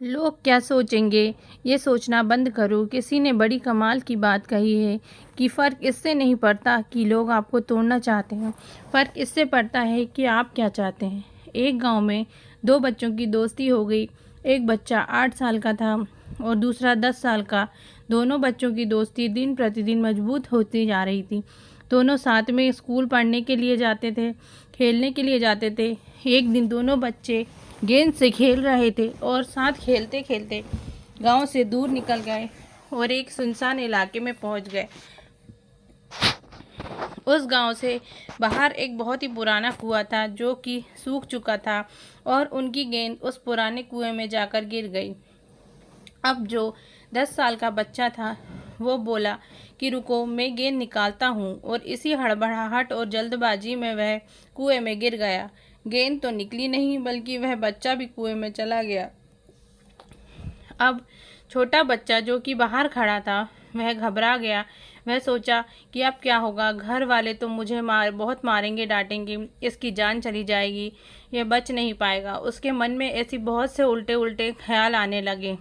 लोग क्या सोचेंगे, ये सोचना बंद करो। किसी ने बड़ी कमाल की बात कही है कि फ़र्क इससे नहीं पड़ता कि लोग आपको तोड़ना चाहते हैं, फ़र्क इससे पड़ता है कि आप क्या चाहते हैं। एक गांव में दो बच्चों की दोस्ती हो गई। एक बच्चा 8 साल का था और दूसरा 10 साल का। दोनों बच्चों की दोस्ती दिन प्रतिदिन मजबूत होती जा रही थी। दोनों साथ में स्कूल पढ़ने के लिए जाते थे, खेलने के लिए जाते थे। एक दिन दोनों बच्चे गेंद से खेल रहे थे और साथ खेलते खेलते गांव से दूर निकल गए और एक सुनसान इलाके में पहुंच गए। उस गांव से बाहर एक बहुत ही पुराना कुआं था जो कि सूख चुका था और उनकी गेंद उस पुराने कुएं में जाकर गिर गई। अब जो 10 साल का बच्चा था वो बोला कि रुको, मैं गेंद निकालता हूँ, और इसी हड़बड़ाहट और जल्दबाजी में वह कुएं में गिर गया। गेंद तो निकली नहीं बल्कि वह बच्चा भी कुएं में चला गया। अब छोटा बच्चा जो कि बाहर खड़ा था वह घबरा गया। वह सोचा कि अब क्या होगा, घर वाले तो मुझे बहुत मारेंगे, डांटेंगे, इसकी जान चली जाएगी, यह बच नहीं पाएगा। उसके मन में ऐसी बहुत से उल्टे उल्टे ख्याल आने लगे।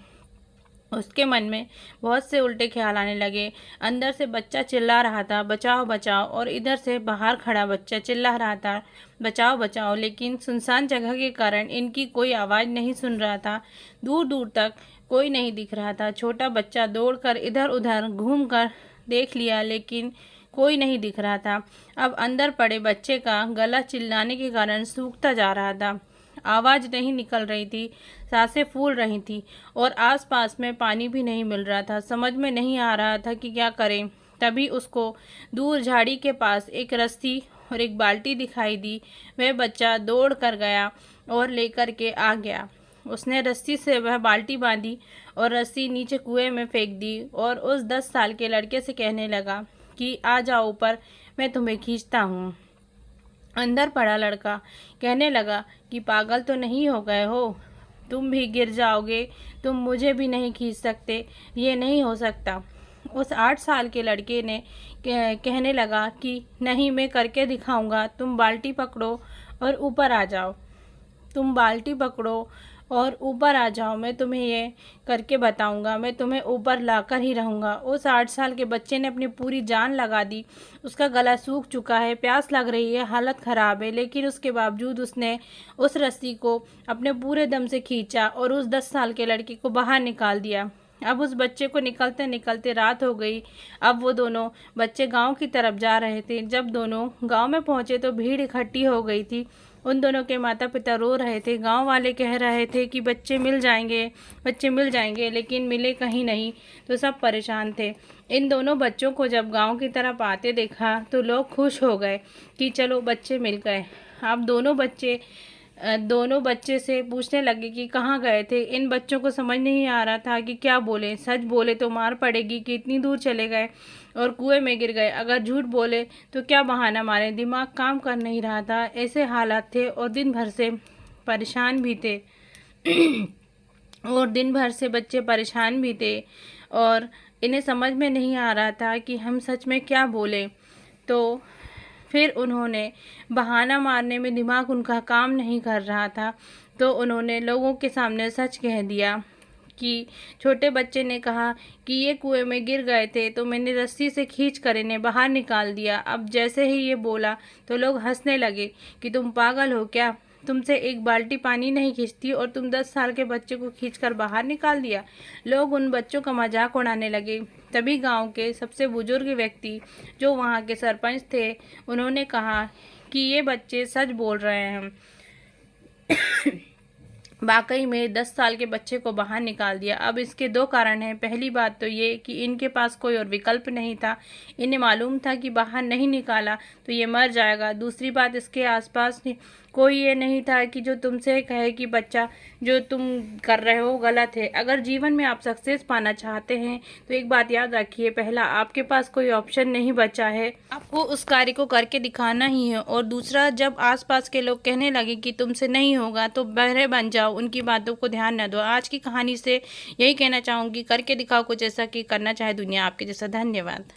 अंदर से बच्चा चिल्ला रहा था, बचाओ बचाओ, और इधर से बाहर खड़ा बच्चा चिल्ला रहा था, बचाओ बचाओ। लेकिन सुनसान जगह के कारण इनकी कोई आवाज़ नहीं सुन रहा था। दूर दूर तक कोई नहीं दिख रहा था। छोटा बच्चा दौड़कर इधर उधर घूमकर देख लिया लेकिन कोई नहीं दिख रहा था। अब अंदर पड़े बच्चे का गला चिल्लाने के कारण सूखता जा रहा था। आवाज़ नहीं निकल रही थी, सांसें फूल रही थी और आसपास में पानी भी नहीं मिल रहा था। समझ में नहीं आ रहा था कि क्या करें। तभी उसको दूर झाड़ी के पास एक रस्सी और एक बाल्टी दिखाई दी। वह बच्चा दौड़ कर गया और लेकर के आ गया। उसने रस्सी से वह बाल्टी बांधी और रस्सी नीचे कुएं में फेंक दी और उस 10 साल के लड़के से कहने लगा कि आ जाओ ऊपर, मैं तुम्हें खींचता हूँ। अंदर पड़ा लड़का कहने लगा कि पागल तो नहीं हो गए हो, तुम भी गिर जाओगे, तुम मुझे भी नहीं खींच सकते, ये नहीं हो सकता। उस 8 साल के लड़के ने कहने लगा कि नहीं, मैं करके दिखाऊंगा, तुम बाल्टी पकड़ो और ऊपर आ जाओ, तुम बाल्टी पकड़ो और ऊपर आ जाओ, मैं तुम्हें ये करके बताऊंगा, मैं तुम्हें ऊपर लाकर ही रहूंगा। उस 8 साल के बच्चे ने अपनी पूरी जान लगा दी। उसका गला सूख चुका है, प्यास लग रही है, हालत ख़राब है, लेकिन उसके बावजूद उसने उस रस्सी को अपने पूरे दम से खींचा और उस 10 साल के लड़के को बाहर निकाल दिया। अब उस बच्चे को निकलते निकलते रात हो गई। अब वो दोनों बच्चे गांव की तरफ जा रहे थे। जब दोनों गांव में पहुंचे तो भीड़ इकट्ठी हो गई थी। उन दोनों के माता पिता रो रहे थे। गांव वाले कह रहे थे कि बच्चे मिल जाएंगे, लेकिन मिले कहीं नहीं, तो सब परेशान थे। इन दोनों बच्चों को जब गांव की तरफ आते देखा तो लोग खुश हो गए कि चलो बच्चे मिल गए। अब दोनों बच्चे से पूछने लगे कि कहाँ गए थे। इन बच्चों को समझ नहीं आ रहा था कि क्या बोले। सच बोले तो मार पड़ेगी कि इतनी दूर चले गए और कुएं में गिर गए, अगर झूठ बोले तो क्या बहाना मारे। दिमाग काम कर नहीं रहा था, ऐसे हालात थे और दिन भर से परेशान भी थे बच्चे परेशान भी थे और इन्हें समझ में नहीं आ रहा था कि हम सच में क्या बोले। तो फिर उन्होंने बहाना मारने में दिमाग उनका काम नहीं कर रहा था, तो उन्होंने लोगों के सामने सच कह दिया कि छोटे बच्चे ने कहा कि ये कुएं में गिर गए थे तो मैंने रस्सी से खींच कर इन्हें बाहर निकाल दिया। अब जैसे ही ये बोला तो लोग हंसने लगे कि तुम पागल हो क्या, तुमसे एक बाल्टी पानी नहीं खींचती और तुम 10 साल के बच्चे को खींचकर बाहर निकाल दिया। लोग उन बच्चों का मजाक उड़ाने लगे। तभी गांव के सबसे बुजुर्ग व्यक्ति जो वहां के सरपंच थे, उन्होंने कहा कि ये बच्चे सच बोल रहे हैं। वाकई में 10 साल के बच्चे को बाहर निकाल दिया। अब इसके 2 कारण हैं। पहली बात तो ये कि इनके पास कोई और विकल्प नहीं था, इन्हें मालूम था कि बाहर नहीं निकाला तो ये मर जाएगा। दूसरी बात, इसके आसपास कोई ये नहीं था कि जो तुमसे कहे कि बच्चा जो तुम कर रहे हो गलत है। अगर जीवन में आप सक्सेस पाना चाहते हैं तो एक बात याद रखिए, पहला आपके पास कोई ऑप्शन नहीं बचा है, आपको उस कार्य को करके दिखाना ही है। और दूसरा, जब आसपास के लोग कहने लगे कि तुमसे नहीं होगा तो बहरे बन जाओ, उनकी बातों को ध्यान न दो। आज की कहानी से यही कहना चाहूँगी, करके दिखाओ कुछ ऐसा कि करना चाहे दुनिया आपके जैसा। धन्यवाद।